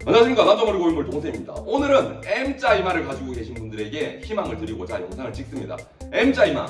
안녕하십니까, 남자머리 고인물 동생입니다. 오늘은 M자 이마를 가지고 계신 분들에게 희망을 드리고자 영상을 찍습니다. M자 이마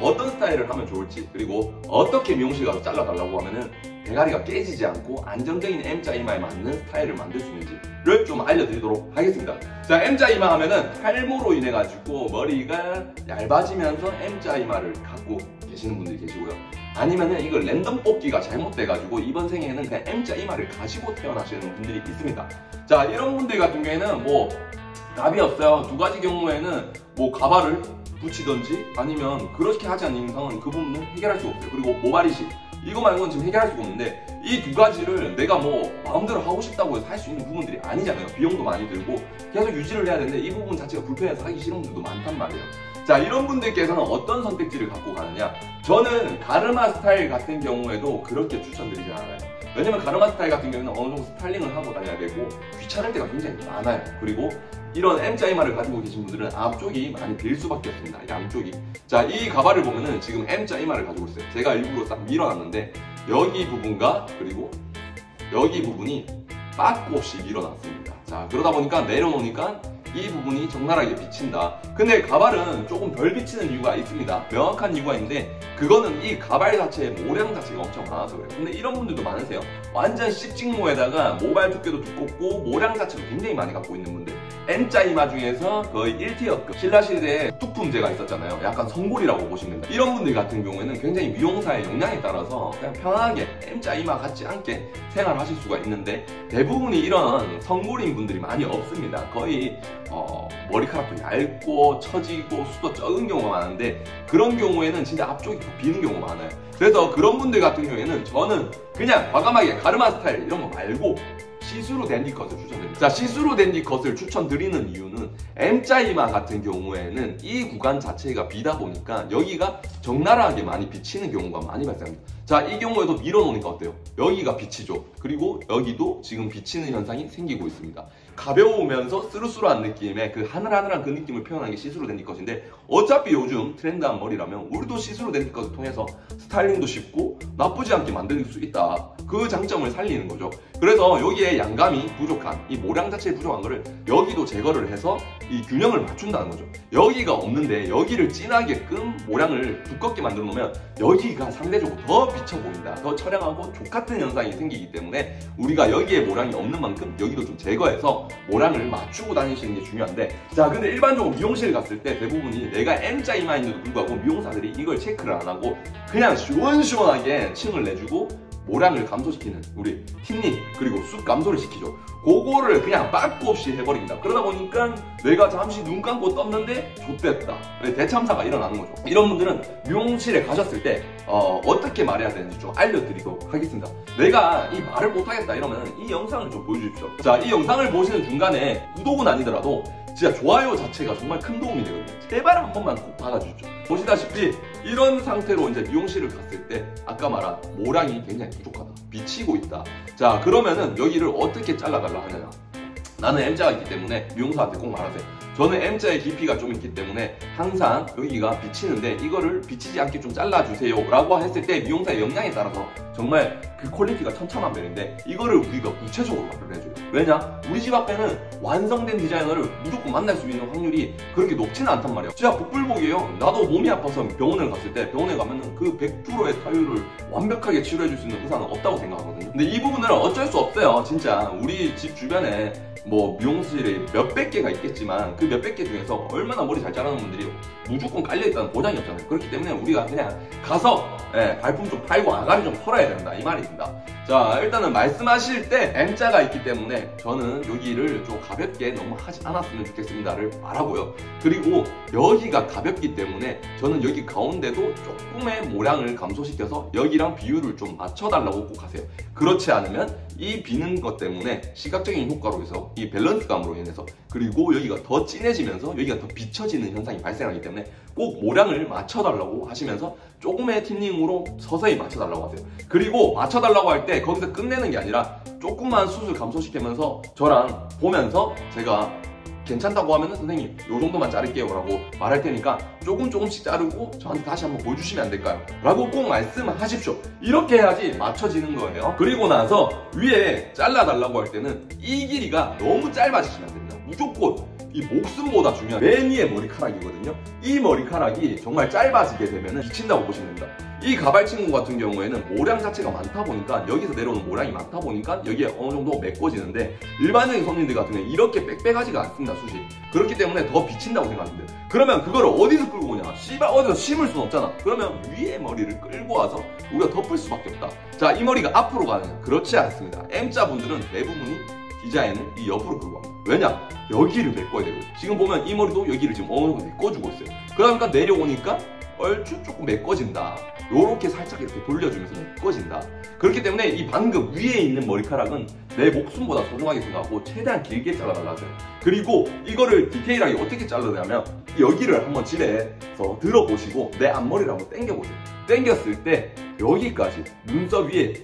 어떤 스타일을 하면 좋을지, 그리고 어떻게 미용실 가서 잘라달라고 하면은 대가리가 깨지지 않고 안정적인 M자 이마에 맞는 스타일을 만들 수 있는지를 좀 알려드리도록 하겠습니다. 자, M자 이마 하면은 탈모로 인해 가지고 머리가 얇아지면서 M자 이마를 갖고 계시는 분들이 계시고요. 아니면은 이거 랜덤 뽑기가 잘못돼가지고 이번 생에는 그냥 M자 이마를 가지고 태어나시는 분들이 있습니다. 자, 이런 분들 같은 경우에는 뭐 답이 없어요. 두 가지 경우에는 뭐 가발을 붙이던지 아니면 그렇게 하지 않는 이상은 그 부분은 해결할 수가 없어요. 그리고 모발이식 이거 말고는 지금 해결할 수가 없는데, 이 두 가지를 내가 뭐 마음대로 하고 싶다고 해서 할 수 있는 부분들이 아니잖아요. 비용도 많이 들고 계속 유지를 해야 되는데 이 부분 자체가 불편해서 하기 싫은 분들도 많단 말이에요. 자, 이런 분들께서는 어떤 선택지를 갖고 가느냐, 저는 가르마 스타일 같은 경우에도 그렇게 추천드리지 않아요. 왜냐면 가르마 스타일 같은 경우에는 어느 정도 스타일링을 하고 다녀야 되고 귀찮을 때가 굉장히 많아요. 그리고 이런 M자 이마를 가지고 계신 분들은 앞쪽이 많이 빌 수밖에 없습니다. 양쪽이. 자, 이 가발을 보면은 지금 M자 이마를 가지고 있어요. 제가 일부러 딱 밀어놨는데 여기 부분과 그리고 여기 부분이 빠꾸 없이 밀어놨습니다. 자, 그러다 보니까 내려놓으니까 이 부분이 적나라하게 비친다. 근데 가발은 조금 덜 비치는 이유가 있습니다. 명확한 이유가 있는데 그거는 이 가발 자체의 모량 자체가 엄청 많아서 그래요. 근데 이런 분들도 많으세요. 완전 씹직모에다가 모발 두께도 두껍고 모량 자체도 굉장히 많이 갖고 있는 분들. M자 이마 중에서 거의 1티어급 신라시대에 뚝품제가 있었잖아요. 약간 성골이라고 보시면 됩니다. 이런 분들 같은 경우에는 굉장히 미용사의 역량에 따라서 그냥 편하게 M자 이마 같지 않게 생활하실 수가 있는데, 대부분이 이런 성골인 분들이 많이 없습니다. 거의 머리카락도 얇고 처지고 숱도 적은 경우가 많은데, 그런 경우에는 진짜 앞쪽이 비는 경우가 많아요. 그래서 그런 분들 같은 경우에는 저는 그냥 과감하게 가르마 스타일 이런 거 말고 시스루 댄디 컷을 추천드립니다. 자, 시스루 댄디 컷을 추천드리는 이유는 M자 이마 같은 경우에는 이 구간 자체가 비다 보니까 여기가 적나라하게 많이 비치는 경우가 많이 발생합니다. 자, 이 경우에도 밀어놓으니까 어때요? 여기가 비치죠. 그리고 여기도 지금 비치는 현상이 생기고 있습니다. 가벼우면서 스루스루한 느낌의 그 하늘하늘한 그 느낌을 표현한 게 시스루 댄디 컷인데, 어차피 요즘 트렌드한 머리라면 우리도 시스루 댄디 컷을 통해서 스타일링도 쉽고 나쁘지 않게 만들 수 있다. 그 장점을 살리는 거죠. 그래서 여기에 양감이 부족한, 이 모량 자체에 부족한 거를 여기도 제거를 해서 이 균형을 맞춘다는 거죠. 여기가 없는데 여기를 진하게끔 모량을 두껍게 만들어 놓으면 여기가 상대적으로 더 비쳐 보인다, 더 처량하고 족같은 현상이 생기기 때문에 우리가 여기에 모량이 없는 만큼 여기도 좀 제거해서 모량을 맞추고 다니시는 게 중요한데, 자, 근데 일반적으로 미용실 갔을 때 대부분이 내가 M자 이마인데도 불구하고 미용사들이 이걸 체크를 안 하고 그냥 시원시원하게 층을 내주고 모량을 감소시키는 우리 틴닝 그리고 숱 감소를 시키죠. 그거를 그냥 빠꾸 없이 해버립니다. 그러다 보니까 내가 잠시 눈 감고 떴는데 좆됐다, 대참사가 일어나는 거죠. 이런 분들은 미용실에 가셨을 때 어떻게 말해야 되는지 좀 알려드리도록 하겠습니다. 내가 이 말을 못하겠다 이러면 이 영상을 좀 보여주십시오. 자, 이 영상을 보시는 중간에 구독은 아니더라도 진짜 좋아요 자체가 정말 큰 도움이 되거든요. 제발 한 번만 꼭 박아주십시오. 보시다시피 이런 상태로 이제 미용실을 갔을 때 아까 말한 모량이 굉장히 부족하다, 비치고 있다. 자, 그러면은 여기를 어떻게 잘라달라 하느냐. 나는 M자가 있기 때문에 미용사한테 꼭 말하세요. 저는 M자의 깊이가 좀 있기 때문에 항상 여기가 비치는데 이거를 비치지 않게 좀 잘라주세요 라고 했을 때 미용사의 역량에 따라서 정말 그 퀄리티가 천차만별인데, 이거를 우리가 구체적으로 말을 해줘요. 왜냐? 우리 집 앞에는 완성된 디자이너를 무조건 만날 수 있는 확률이 그렇게 높지는 않단 말이에요. 진짜 복불복이에요. 나도 몸이 아파서 병원을 갔을 때 병원에 가면은 그 100%의 타율을 완벽하게 치료해줄 수 있는 의사는 없다고 생각하거든요. 근데 이 부분은 어쩔 수 없어요. 진짜 우리 집 주변에 뭐 미용실에 몇백 개가 있겠지만 그 몇백 개 중에서 얼마나 머리 잘 자라는 분들이 무조건 깔려있다는 보장이 없잖아요. 그렇기 때문에 우리가 그냥 가서 발품 좀 팔고 아가리 좀 털어야 된다, 이 말입니다. 자, 일단은 말씀하실 때 M자가 있기 때문에 저는 여기를 좀 가볍게 너무 하지 않았으면 좋겠습니다를 말하고요. 그리고 여기가 가볍기 때문에 저는 여기 가운데도 조금의 모량을 감소시켜서 여기랑 비율을 좀 맞춰달라고 꼭 하세요. 그렇지 않으면 이 비는 것 때문에 시각적인 효과로 해서 이 밸런스감으로 인해서, 그리고 여기가 더 진해지면서 여기가 더 비춰지는 현상이 발생하기 때문에 꼭 모량을 맞춰달라고 하시면서 조금의 틴닝으로 서서히 맞춰달라고 하세요. 그리고 맞춰달라고 할 때 거기서 끝내는 게 아니라 조금만 숱을 감소시키면서 저랑 보면서 제가 괜찮다고 하면은 선생님 요 정도만 자를게요 라고 말할 테니까 조금씩 자르고 저한테 다시 한번 보여주시면 안 될까요? 라고 꼭 말씀하십시오. 이렇게 해야지 맞춰지는 거예요. 그리고 나서 위에 잘라달라고 할 때는 이 길이가 너무 짧아지시면 안 됩니다. 무조건 이 목숨보다 중요한 맨 위에 머리카락이거든요. 이 머리카락이 정말 짧아지게 되면 비친다고 보시면 됩니다. 이 가발 친구 같은 경우에는 모량 자체가 많다 보니까 여기서 내려오는 모량이 많다 보니까 여기에 어느 정도 메꿔지는데 일반적인 손님들 같은 경우는 이렇게 빽빽하지가 않습니다. 숱이. 그렇기 때문에 더 비친다고 생각하면 돼요. 그러면 그걸 어디서 끌고 오냐? 씨발 어디서 심을 수는 없잖아. 그러면 위에 머리를 끌고 와서 우리가 덮을 수밖에 없다. 자, 이 머리가 앞으로 가느냐? 그렇지 않습니다. M자 분들은 대부분이 디자인을 이 옆으로 끌고 갑니다. 왜냐? 여기를 메꿔야 되거든요. 지금 보면 이 머리도 여기를 지금 어느 정도 메꿔주고 있어요. 그러니까 내려오니까 얼추 조금 메꿔진다. 요렇게 살짝 이렇게 돌려주면서 메꿔진다. 그렇기 때문에 이 방금 위에 있는 머리카락은 내 목숨보다 소중하게 생각하고 최대한 길게 잘라달라고요. 그리고 이거를 디테일하게 어떻게 자르냐면 여기를 한번 집에서 들어보시고 내 앞머리를 한번 당겨보세요. 당겼을 때 여기까지 눈썹 위에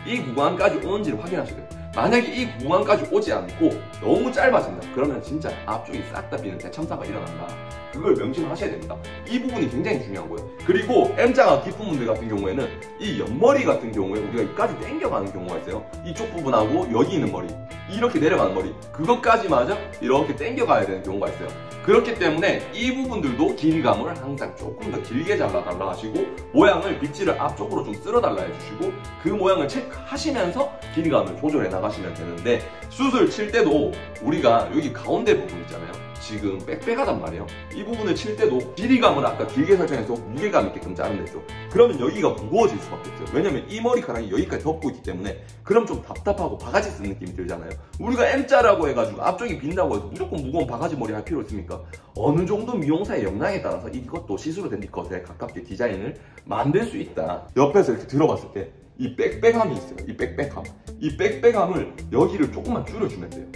이 구간까지 오는지를 확인하셔야 돼요. 만약에 이 구간까지 오지 않고 너무 짧아진다. 그러면 진짜 앞쪽이 싹 다 비는 대참사가 일어난다. 그걸 명심하셔야 됩니다. 이 부분이 굉장히 중요한 거예요. 그리고 M자가 깊은 분들 같은 경우에는 이 옆머리 같은 경우에 우리가 여기까지 당겨가는 경우가 있어요. 이쪽 부분하고 여기 있는 머리, 이렇게 내려가는 머리, 그것까지마저 이렇게 당겨가야 되는 경우가 있어요. 그렇기 때문에 이 부분들도 길이감을 항상 조금 더 길게 잘라달라 하시고 모양을 빗질을 앞쪽으로 좀 쓸어달라 해주시고 그 모양을 체크하시면서 길이감을 조절해 나가시면 되는데 숱을 칠 때도 우리가 여기 가운데 부분 있잖아요. 지금 빽빽하단 말이에요. 이 부분을 칠 때도 길이감을 아까 길게 설정해서 무게감 있게끔 자르냈죠. 그러면 여기가 무거워질 수밖에 없어요. 왜냐면 이 머리카락이 여기까지 덮고 있기 때문에 그럼 좀 답답하고 바가지 쓴 느낌이 들잖아요. 우리가 M자라고 해가지고 앞쪽이 빈다고 해서 무조건 무거운 바가지 머리 할 필요 있습니까? 어느 정도 미용사의 역량에 따라서 이것도 시스루 된 컷에 가깝게 디자인을 만들 수 있다. 옆에서 이렇게 들어봤을 때 이 빽빽함이 있어요. 이 빽빽함. 이 빽빽함을 여기를 조금만 줄여주면 돼요.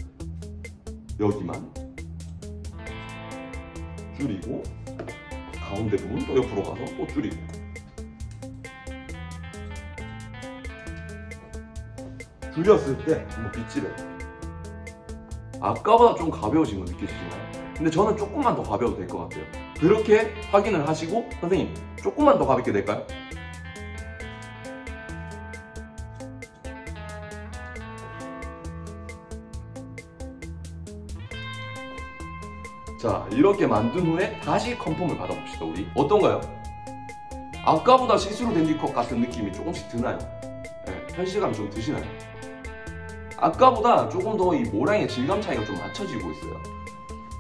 여기만 줄이고 가운데 부분 또 옆으로 가서 또 줄이고 줄였을 때 한번 빗질해요. 아까보다 좀 가벼워진 거 느끼시나요? 근데 저는 조금만 더 가벼워도 될 것 같아요. 그렇게 확인을 하시고 선생님 조금만 더 가볍게 될까요? 자, 이렇게 만든 후에 다시 컨펌을 받아봅시다. 우리 어떤가요? 아까보다 시스루 댄디컷 같은 느낌이 조금씩 드나요? 네, 현실감이 좀 드시나요? 아까보다 조금 더 이 모량의 질감 차이가 좀 맞춰지고 있어요.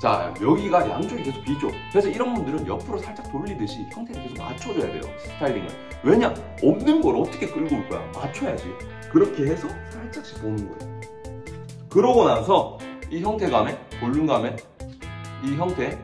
자, 여기가 양쪽이 계속 비죠. 그래서 이런 분들은 옆으로 살짝 돌리듯이 형태를 계속 맞춰줘야 돼요. 스타일링을. 왜냐? 없는 걸 어떻게 끌고 올 거야? 맞춰야지. 그렇게 해서 살짝씩 보는 거예요. 그러고 나서 이 형태감에, 볼륨감에 이 형태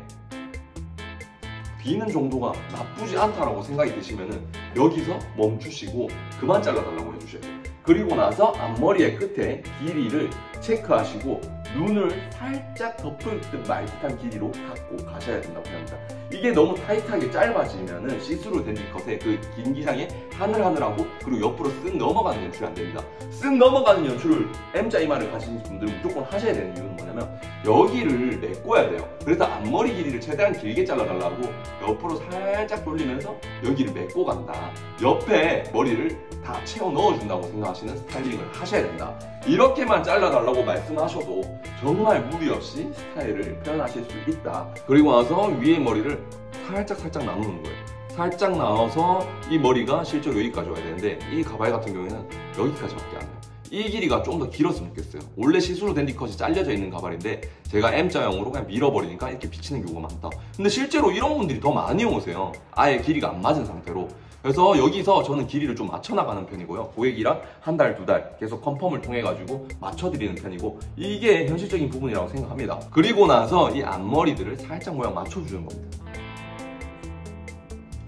비는 정도가 나쁘지 않다라고 생각이 드시면은 여기서 멈추시고 그만 잘라달라고 해주셔야 돼요. 그리고 나서 앞머리의 끝에 길이를 체크하시고 눈을 살짝 덮을 듯 말 듯한 길이로 갖고 가셔야 된다고 합니다. 이게 너무 타이트하게 짧아지면은 시스루 댄디컷의 그 긴 기장에 하늘하늘하고 그리고 옆으로 쓱 넘어가는 연출이 안 됩니다. 쓱 넘어가는 연출을 M자 이마를 가진 분들은 무조건 하셔야 되는 이유는 뭐냐면 여기를 메꿔야 돼요. 그래서 앞머리 길이를 최대한 길게 잘라달라고 옆으로 살짝 돌리면서 여기를 메꿔 간다. 옆에 머리를 다 채워 넣어준다고 생각하시는 스타일링을 하셔야 된다. 이렇게만 잘라달라고 말씀하셔도 정말 무리 없이 스타일을 표현하실 수 있다. 그리고 나서 위에 머리를 살짝 나누는 거예요. 살짝 나눠서 이 머리가 실제로 여기까지 와야 되는데 이 가발 같은 경우에는 여기까지밖에 안 와요. 이 길이가 좀 더 길었으면 좋겠어요. 원래 시스루 댄디컷이 잘려져 있는 가발인데 제가 M자형으로 그냥 밀어버리니까 이렇게 비치는 경우가 많다. 근데 실제로 이런 분들이 더 많이 오세요. 아예 길이가 안 맞은 상태로. 그래서 여기서 저는 길이를 좀 맞춰나가는 편이고요. 고객이랑 한 달, 두 달 계속 컨펌을 통해가지고 맞춰드리는 편이고 이게 현실적인 부분이라고 생각합니다. 그리고 나서 이 앞머리들을 살짝 모양 맞춰주는 겁니다.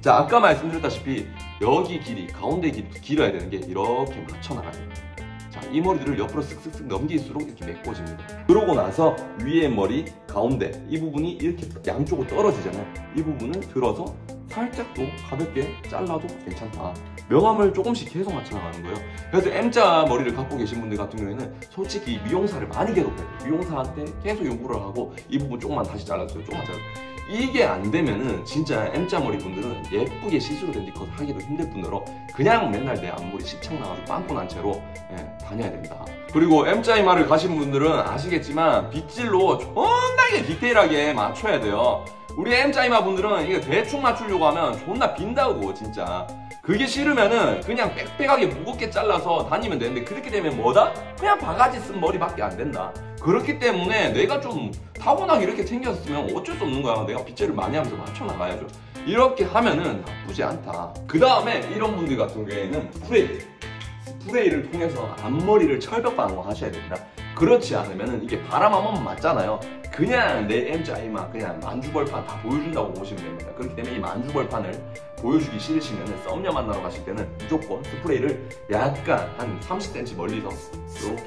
자, 아까 말씀드렸다시피 여기 길이, 가운데 길이도 길어야 되는 게 이렇게 맞춰나가야 돼요. 자, 이 머리들을 옆으로 쓱쓱쓱 넘길수록 이렇게 메꿔집니다. 그러고 나서 위에 머리, 가운데 이 부분이 이렇게 양쪽으로 떨어지잖아요. 이 부분을 들어서 살짝 또 가볍게 잘라도 괜찮다. 명암을 조금씩 계속 맞춰 나가는 거예요. 그래서 M자 머리를 갖고 계신 분들 같은 경우에는 솔직히 미용사를 많이 괴롭혀야 돼요. 미용사한테 계속 요구를 하고 이 부분 조금만 다시 잘라주세요. 조금만 잘라주세요. 이게 안 되면은 진짜 M자 머리 분들은 예쁘게 시스루 댄디컷 하기도 힘들 뿐더러 그냥 맨날 내 앞머리 십창 나가지고 빵꾸 난 채로 다녀야 된다. 그리고 M자 이마를 가신 분들은 아시겠지만 빗질로 존나게 디테일하게 맞춰야 돼요. 우리 M자 이마 분들은 이거 대충 맞추려고 하면 존나 빈다고 진짜. 그게 싫으면은 그냥 빽빽하게 무겁게 잘라서 다니면 되는데 그렇게 되면 뭐다? 그냥 바가지 쓴 머리밖에 안 된다. 그렇기 때문에 내가 좀 타고나게 이렇게 생겼으면 어쩔 수 없는 거야. 내가 빗질을 많이 하면서 맞춰 나가야죠. 이렇게 하면은 나쁘지 않다. 그 다음에 이런 분들 같은 경우에는 스프레이를 통해서 앞머리를 철벽 방어하셔야 된다. 그렇지 않으면은 이게 바람 한 번만 맞잖아요. 그냥 내 M자 이마 그냥 만주벌판 다 보여준다고 보시면 됩니다. 그렇기 때문에 이 만주벌판을 보여주기 싫으시면은 썸녀 만나러 가실 때는 무조건 스프레이를 약간 한 30cm 멀리서 이렇게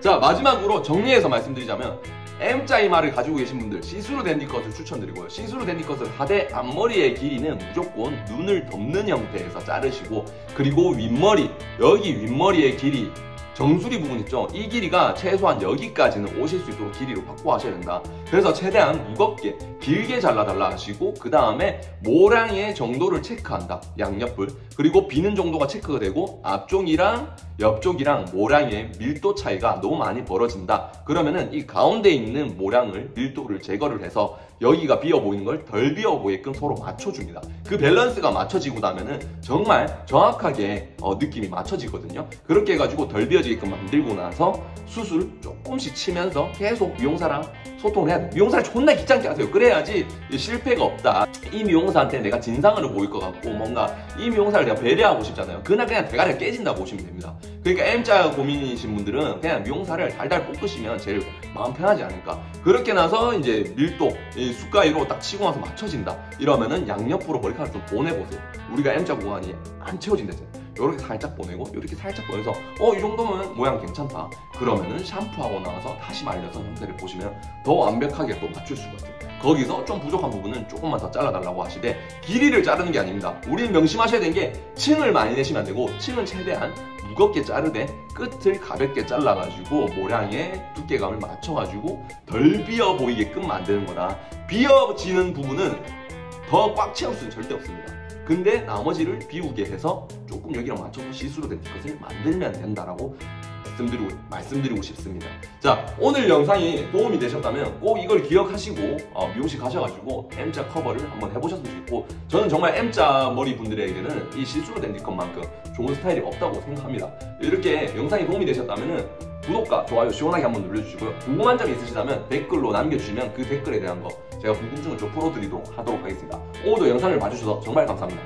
자, 마지막으로 정리해서 말씀드리자면 M자 이마를 가지고 계신 분들 시스루 댄디컷을 추천드리고요. 시스루 댄디컷을 하되 앞머리의 길이는 무조건 눈을 덮는 형태에서 자르시고, 그리고 윗머리, 여기 윗머리의 길이 정수리 부분 있죠? 이 길이가 최소한 여기까지는 오실 수 있도록 길이로 확보하셔야 된다. 그래서 최대한 무겁게 길게 잘라달라 하시고, 그 다음에 모량의 정도를 체크한다. 양옆을. 그리고 비는 정도가 체크가 되고 앞쪽이랑 옆쪽이랑 모량의 밀도 차이가 너무 많이 벌어진다. 그러면은 이 가운데 있는 모량을 밀도를 제거를 해서 여기가 비어 보이는 걸 덜 비어 보이게끔 서로 맞춰줍니다. 그 밸런스가 맞춰지고 나면은 정말 정확하게 느낌이 맞춰지거든요. 그렇게 해가지고 덜 비어지게끔 만들고 나서 수술 조금씩 치면서 계속 미용사랑 소통을 해야 돼요. 미용사를 존나 귀찮게 하세요. 그래야지 실패가 없다. 이 미용사한테 내가 진상으로 보일 것 같고 뭔가 이 미용사를 내가 배려하고 싶잖아요. 그날 그냥 대가리가 깨진다 보시면 됩니다. 그러니까 M자 고민이신 분들은 그냥 미용사를 달달 볶으시면 제일 마음 편하지 않을까. 그렇게 나서 이제 밀도, 이 숟가위로 딱 치고 나서 맞춰진다. 이러면은 양옆으로 머리카락 좀 보내보세요. 우리가 M자 구간이 안 채워진다잖아요. 이렇게 살짝 보내고 이렇게 살짝 보내서 이 정도면 모양 괜찮다. 그러면은 샴푸하고 나서 다시 말려서 형태를 보시면 더 완벽하게 또 맞출 수가 있어요. 거기서 좀 부족한 부분은 조금만 더 잘라달라고 하시되 길이를 자르는 게 아닙니다. 우리는 명심하셔야 되는 게 층을 많이 내시면 안 되고 층은 최대한 무겁게 자르되 끝을 가볍게 잘라가지고 모량의 두께감을 맞춰가지고 덜 비어 보이게끔 만드는 거다. 비어지는 부분은 더 꽉 채울 수는 절대 없습니다. 근데 나머지를 비우게 해서 조금 여기랑 맞춰서 시스루 댄디컷을 만들면 된다라고 말씀드리고 싶습니다. 자, 오늘 영상이 도움이 되셨다면 꼭 이걸 기억하시고 미용실 가셔가지고 M자 커버를 한번 해보셨으면 좋겠고, 저는 정말 M자 머리 분들에게는 이 시스루 댄디컷만큼 좋은 스타일이 없다고 생각합니다. 이렇게 영상이 도움이 되셨다면 구독과 좋아요 시원하게 한번 눌러주시고요. 궁금한 점이 있으시다면 댓글로 남겨주시면 그 댓글에 대한 거 제가 궁금증을 좀 풀어드리도록 하겠습니다. 오늘도 영상을 봐주셔서 정말 감사합니다.